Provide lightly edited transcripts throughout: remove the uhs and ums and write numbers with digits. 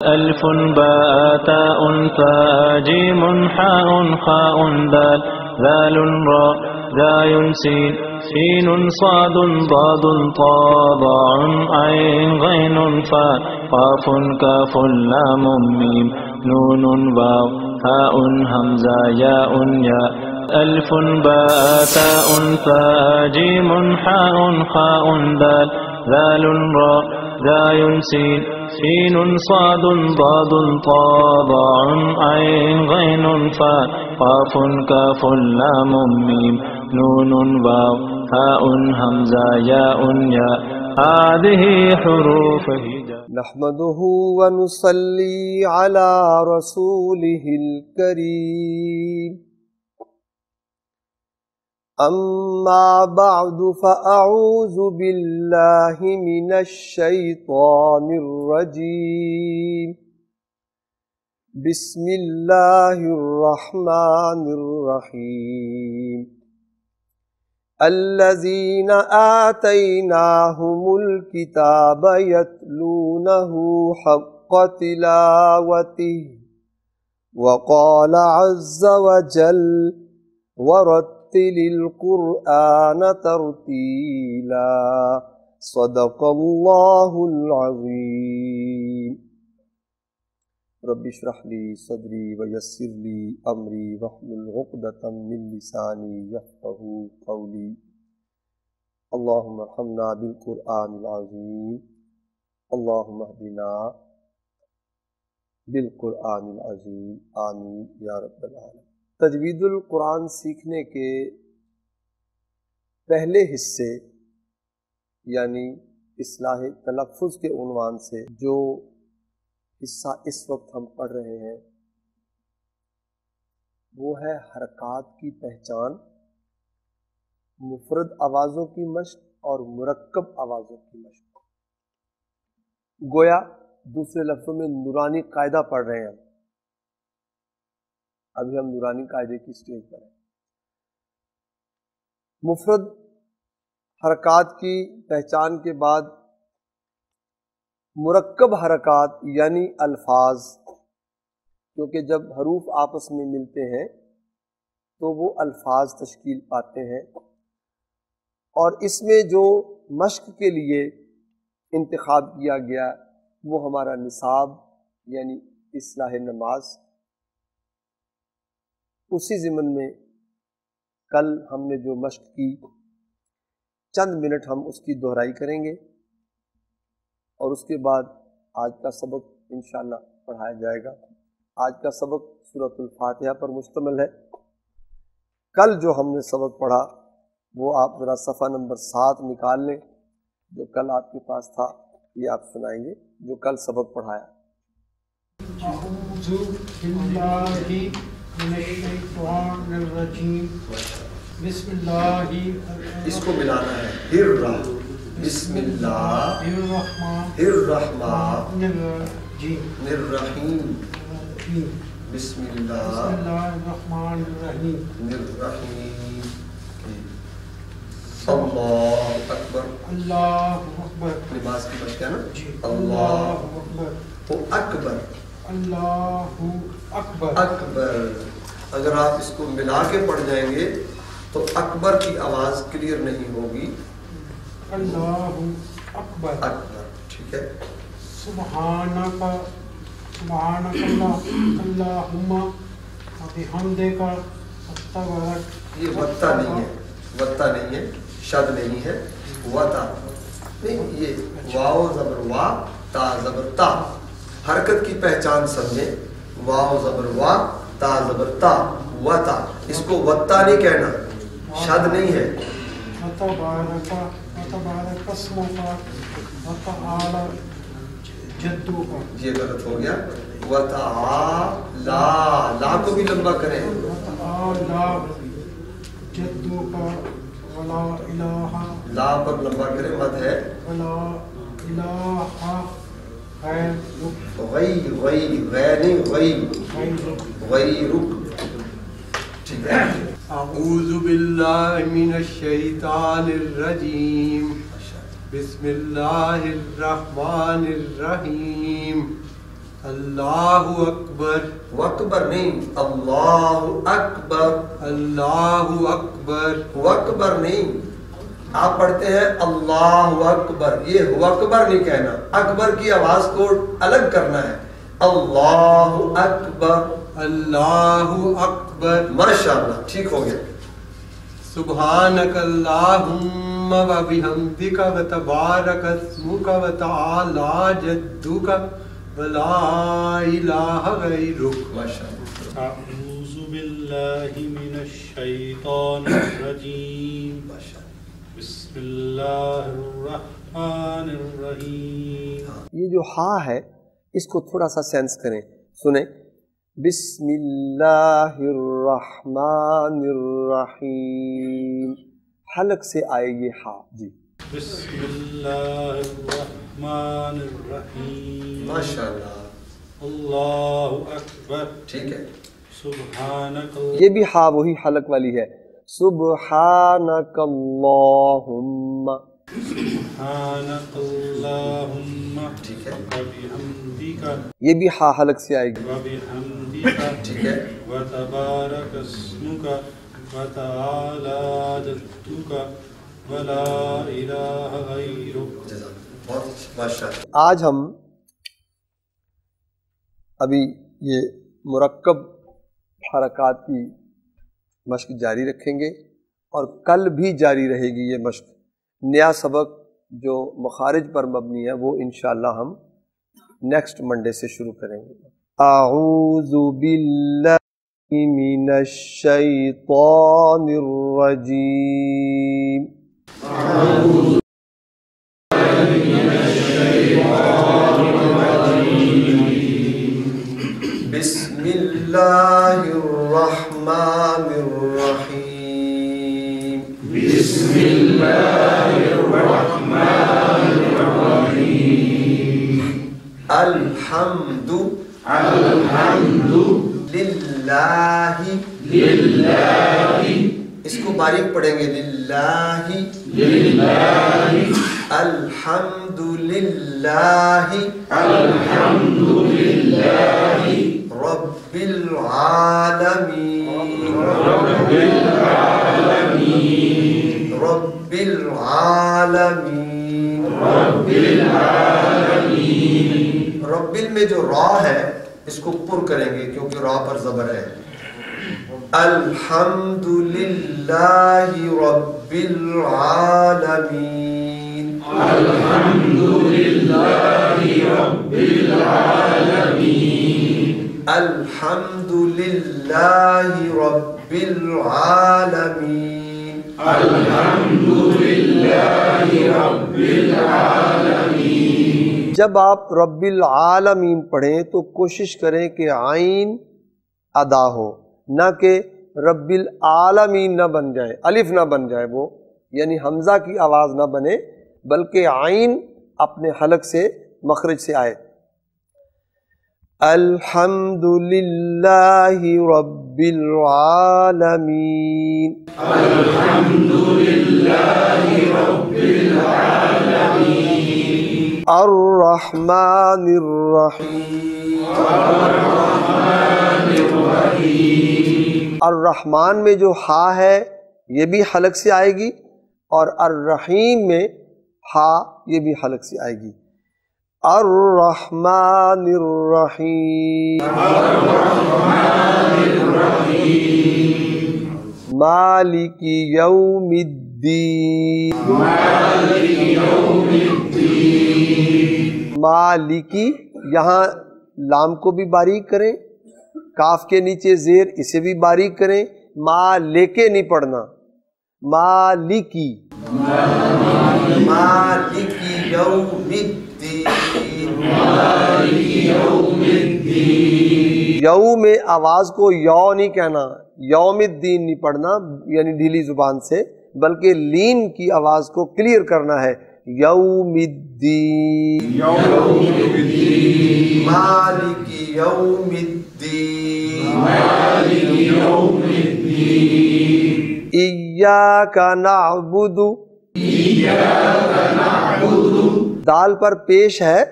ألف باء تاء ثاء جيم حاء خاء دال ذال راء ذاي سين سين صاد ضاد طاء ضاع عين غين فاء قاف كاف لام ميم نون واو هاء همزة ياء ياء ألف باء تاء ثاء جيم حاء خاء دال ذال راء ذاي سين سين صاد ضاد طاء ضاع عين غين فاء قاف كاف لام ميم نون واو هاء همزة ياء ياء هذه حروف هجاء. نحمده ونصلي على رسوله الكريم. أما بعد فأعوذ بالله من الشيطان الرجيم. بسم الله الرحمن الرحيم. الذين آتيناهم الكتاب يتلونه حق تلاوته وقال عز وجل ورتل القرآن ترتيلا صدق الله العظيم. رب اشرح لي صدري ويسر لي أمري واحلل عقدة من لساني يفقهوا قولي. اللهم ارحمنا بالقرآن العظيم. اللهم اهدنا بالقرآن العظيم. آمین یا رب العالمین. تجوید القرآن سیکھنے کے پہلے حصے یعنی اصلاح تلفظ کے عنوان سے جو حصہ اس وقت ہم پڑھ رہے ہیں وہ ہے حرکات کی پہچان، مفرد آوازوں کی مشق اور مرکب آوازوں کی مشق. گویا دوسرے لفظوں میں نورانی قاعدہ پڑھ رہے ہیں. ابھی ہم نورانی قاعدے کی سٹیج پر ہیں. مفرد حرکات کی پہچان کے بعد مرکب حرکات یعنی الفاظ، کیونکہ جب حروف آپس میں ملتے ہیں تو وہ الفاظ تشکیل پاتے ہیں، اور اس میں جو مشق کے لیے انتخاب کیا گیا وہ ہمارا نصاب یعنی اصلاح نماز. اسی ضمن میں کل ہم نے جو مشق کی چند منٹ ہم اس کی دہرائی کریں گے، اور اس کے بعد آج کا سبق انشاءاللہ پڑھایا جائے گا. آج کا سبق سورۃ الفاتحہ پر مشتمل ہے. کل جو ہم نے سبق پڑھا وہ آپ ذرا صفحہ نمبر 7 نکال لیں. جو کل آپ کے پاس تھا یہ آپ سنائیں گے جو کل سبق پڑھایا. اعوذ باللہ من الشیطان الرجیم. بسم اللہ. اس کو ملانا ہے. بسم اللہ الرحمن الرحیم. بسم اللہ الرحمن الرحیم. اللہ اکبر. اللہ اکبر. نماز کی مشق ہے نا. اللہ اکبر. تو اکبر. اللہ اکبر. اکبر اگر آپ اس کو ملا کے پڑھ جائیں گے تو اکبر کی آواز کلیئر نہیں ہوگی. اللہ اکبر. اکبر. ٹھیک ہے. سبحانک اللہم وبحمدک استغفرک. یہ وتا نہیں ہے، وتا نہیں ہے، شد نہیں ہے، وتا نہیں. یہ واو زبر وا، تا زبر تا. حرکت کی پہچان سمجھیں. واو زبر وا، تا زبر تا، وتا. اس کو وتا نہیں کہنا، شد نہیں ہے. یہ غلط ہو گیا. لا کو بھی لمبا کریں. لا پر لمبا کریں، مد ہے. ٹھیک ہے. اعوذ باللہ من الشیطان الرجیم. بسم اللہ الرحمن الرحیم. اللہ اکبر. وکبر نہیں، اللہ اکبر. اللہ اکبر. وکبر نہیں، آپ پڑھتے ہیں اللہ اکبر، یہ وکبر نہیں کہنا، اکبر کی آواز کو الگ کرنا ہے. اللہ اکبر. اللہ اکبر. ماشاءاللہ، ٹھیک ہو گیا. سبحانک اللہم و بحمدک و تبارک اسمک و تعالی جدک و لا الہ غیرک. ماشاءاللہ. اعوذ باللہ من الشیطان الرجیم. بسم اللہ الرحمن الرحیم. یہ جو ہا ہے اس کو تھوڑا سا سینس کریں، سنیں. بسم اللہ الرحمن الرحیم، حلق سے آئے یہ ہا. جی بسم اللہ الرحمن الرحیم. ماشاءاللہ، اللہ اکبر. ٹھیک ہے. سبحانک یہ بھی ہا وہی حلق والی ہے. سبحانک اللہم. سبحانک اللہم ٹھیک ہے. وبحمدک یہ بھی ہا حلق سے آئے گی. وبحمدک ٹھیک ہے. وتبارک اسمک وتعالی جدک ولا الہ غیرک. بہت ماشاءاللہ. آج ہم ابھی یہ مرکب حرکات کی مشق جاری رکھیں گے اور کل بھی جاری رہے گی یہ مشق. نیا سبق جو مخارج پر مبنی ہے وہ انشاءاللہ ہم نیکسٹ منڈے سے شروع کریں گے. اعوذ باللہ من الشیطان الرجیم. بسم اللہ الرحمن الرحیم. بسم اللہ الرحمن الرحیم. الحمد للہ. اس کو باریک پڑھیں گے. للہ. الحمد للہ رب العالمین. رب العالمین. رب میں جو را ہے اس کو پر کریں گے کیونکہ را پر زبر ہے. الحمد للہ رب العالمین. الحمد للہ رب العالمین. الحمد للہ رب العالمین. الحمد للہ رب العالمین. جب آپ رب العالمین پڑھیں تو کوشش کریں کہ عین ادا ہو، نہ کہ رب العالمین نہ بن جائے، الف نہ بن جائے، وہ یعنی حمزہ کی آواز نہ بنے بلکہ عین اپنے حلق سے مخرج سے آئے. الحمد للہ رب العالمین. الحمد للہ رب العالمین. الرحمن الرحیم. الرحمن الرحیم. الرحمن میں جو ہا ہے یہ بھی حلق سے آئے گی اور الرحیم میں ہا یہ بھی حلق سے آئے گی. الرحمن الرحیم. الرحمن الرحیم. مالک یوم الدین. مالک یوم الدین. مالکی، یہاں لام کو بھی باریک کریں، کاف کے نیچے زیر اسے بھی باریک کریں. مالکے نہیں پڑھنا، مالکی. مالک یوم الدین. یو میں آواز کو یو نہیں کہنا، یوم الدین نہیں پڑھنا یعنی ڈھیلی زبان سے، بلکہ لین کی آواز کو کلیئر کرنا ہے. یوم الدین. مالک یوم الدین. ایاک نعبد. دال پر پیش ہے،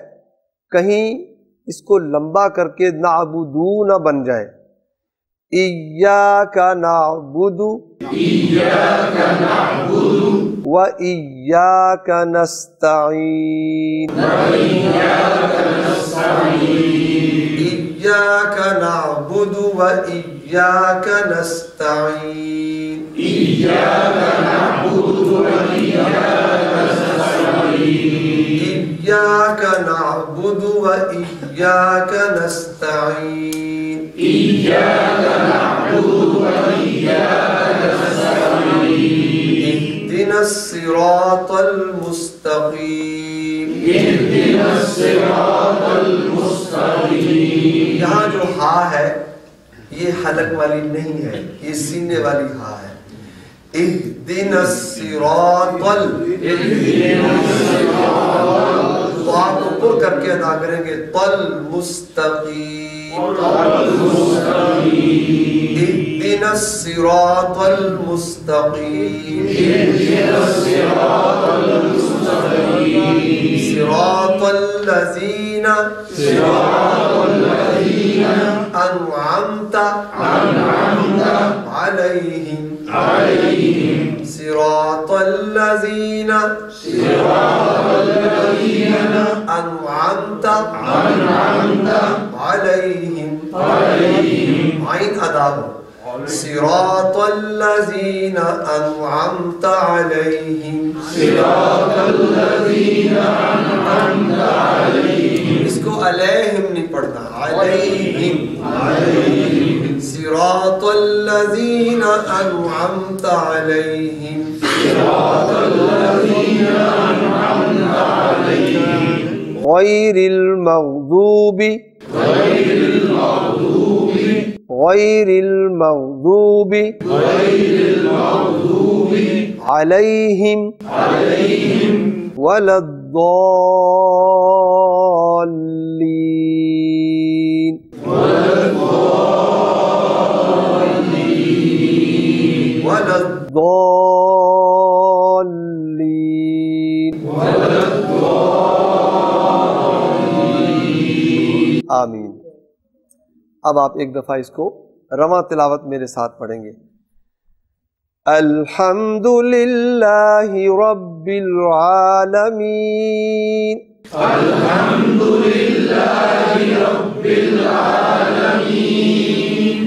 کہیں اس کو لمبا کر کے نعبدو نہ بن جائے. ایاک نعبد و ایاک نستعین. ایاک نعبد و ایاک نستعین. ایاک نعبد و ایاک نستعین. ایاک نعبد و ایاک نستعین. ایاک نعبد و ایاک نستعین. اهدنا الصراط المستقیم. اهدنا الصراط المستقیم. یہاں جو ہا ہے یہ حلق والی نہیں ہے، یہ سینے والی ہا ہے. اهدنا الصراط تو آپ اوپر کر کے ادا کریں گے طل مستقیم. اهدنا الصراط المستقیم. صراط الذین انعمت علیہم. صراط الذین انعمت علیہم. عین ادا ہو. صراط الذین انعمت علیہم. اس کو علیہم نہیں پڑھنا، علیہم. صراط الذین انعمت علیہم. غیر المغضوب علیہم ولا الضالین. ولا الضالین. آمین. اب آپ ایک دفعہ اس کو رواں تلاوت میرے ساتھ پڑھیں گے. الحمد للہ رب العالمین. الحمد للہ رب العالمین.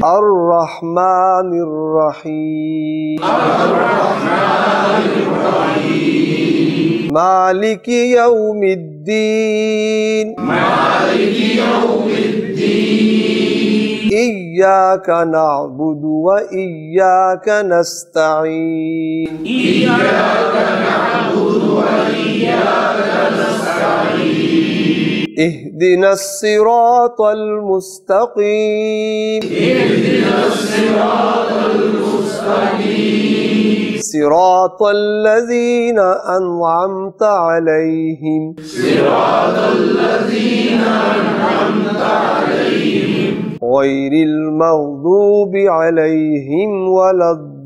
الرحمن الرحیم. الرحمن الرحیم. مالک یوم الدین. مالک یوم الدین. ایاک نعبد و ایاک نستعین. ایاک نعبد و ایاک نستعین. اهدنا الصراط المستقیم. اهدنا الصراط المستقیم. صراط الذین انعمت علیہم. صراط الذین انعمت علیہم. غیر المغضوب علیہم ولا الضالین.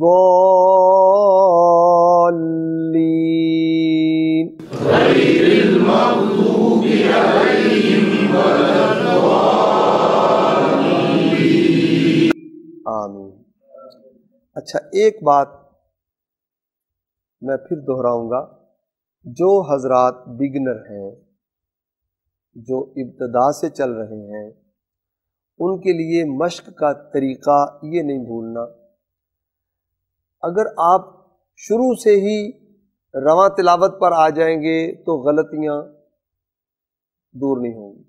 غیر المغضوب علیہم ولا الضالین. آمین. اچھا، ایک بات میں پھر دہراؤں گا. جو حضرات بگنر ہیں، جو ابتدا سے چل رہے ہیں، ان کے لیے مشق کا طریقہ یہ نہیں بھولنا. اگر آپ شروع سے ہی رواں تلاوت پر آ جائیں گے تو غلطیاں دور نہیں ہوں گی.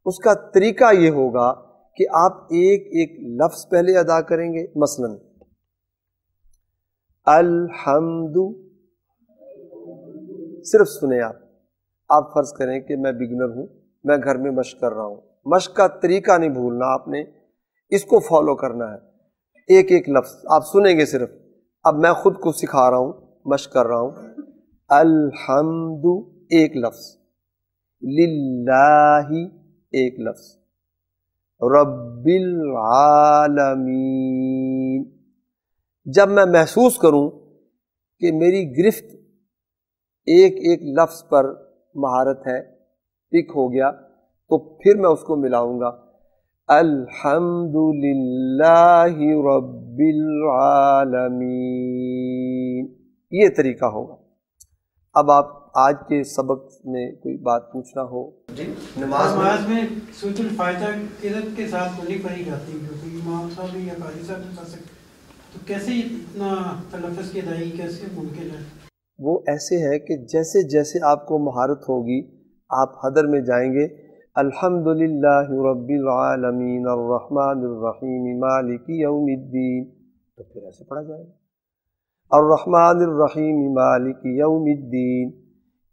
اس کا طریقہ یہ ہوگا کہ آپ ایک ایک لفظ پہلے ادا کریں گے. مثلا الحمد، صرف سنیں. آپ فرض کریں کہ میں بگنر ہوں، میں گھر میں مشق کر رہا ہوں. مشق کا طریقہ نہیں بھولنا، آپ نے اس کو فالو کرنا ہے. ایک ایک لفظ آپ سنیں گے صرف. اب میں خود کو سکھا رہا ہوں، مشق کر رہا ہوں. الحمد ایک لفظ، للہ ایک لفظ، رب العالمین. جب میں محسوس کروں کہ میری گرفت ایک ایک لفظ پر مہارت ہے، ٹک ہو گیا، تو پھر میں اس کو ملاؤں گا الحمد للہ رب العالمین، یہ طریقہ ہوگا۔ اب آپ آج کے سبق میں کوئی بات پوچھنا ہو؟ جی نماز میں سورۃ الفاتحہ قرأت کے ساتھ کلی پڑھی جاتی ہے، کیونکہ امام صاحب یا قاری صاحب نہیں پڑھ سکتے، تو کیسے اتنا تلفظ کی ادائیگی کیسے ممکن ہے؟ وہ ایسے ہے کہ جیسے جیسے آپ کو مہارت ہوگی آپ حدر میں جائیں گے الحمد للہ رب العالمین الرحمن الرحیم مالک یوم الدین، تو پھر ایسے پڑھا جائے گا الرحمن الرحیم مالک یوم الدین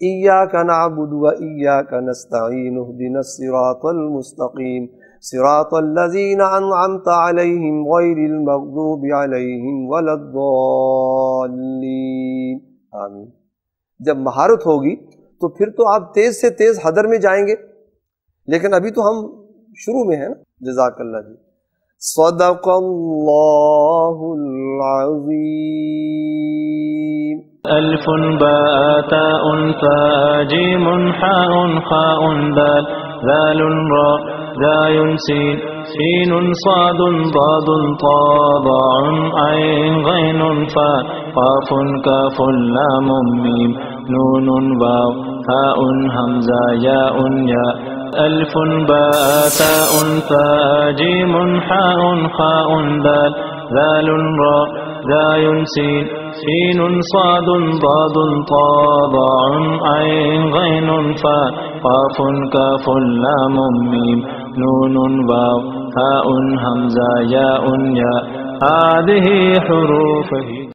ایاک نعبد و ایاک نستعین اہدنا الصراط المستقیم صراط الذین انعمت علیہم غیر المغضوب علیہم ولا الضالین، آمین۔ جب مہارت ہوگی تو پھر تو آپ تیز سے تیز حدر میں جائیں گے، لیکن ابھی تو ہم شروع میں ہیں نا۔ جزاک اللہ جی۔ صدق اللہ العظیم۔ ألف باء تاء ثاء جيم حاء خاء دال ذال راء ذاي سين سين صاد ضاد طاء ضاء عين غين فاء قاف كاف لام ميم نون واو هاء همزة ياء ياء ألف باء تاء ثاء جيم حاء خاء دال ذال راء ذاي سين سين صاد ضاد طاء ضاء عين غين فاء قاف كاف لام ميم نون واو هاء همزة ياء ياء هذه حروفه